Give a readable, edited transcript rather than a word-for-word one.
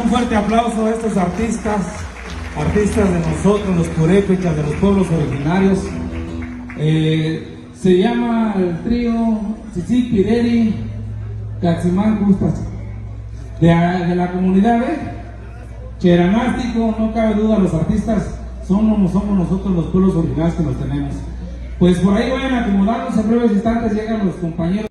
fuerte aplauso a estos artistas de nosotros, los purépechas, de los pueblos originarios. Se llama el trío Chichi Pireri Catzimán Cuspas, de la comunidad de Cheranástico. No cabe duda, los artistas somos nosotros los pueblos originarios que los tenemos. Pues por ahí vayan a acomodarnos, en breves instantes llegan los compañeros.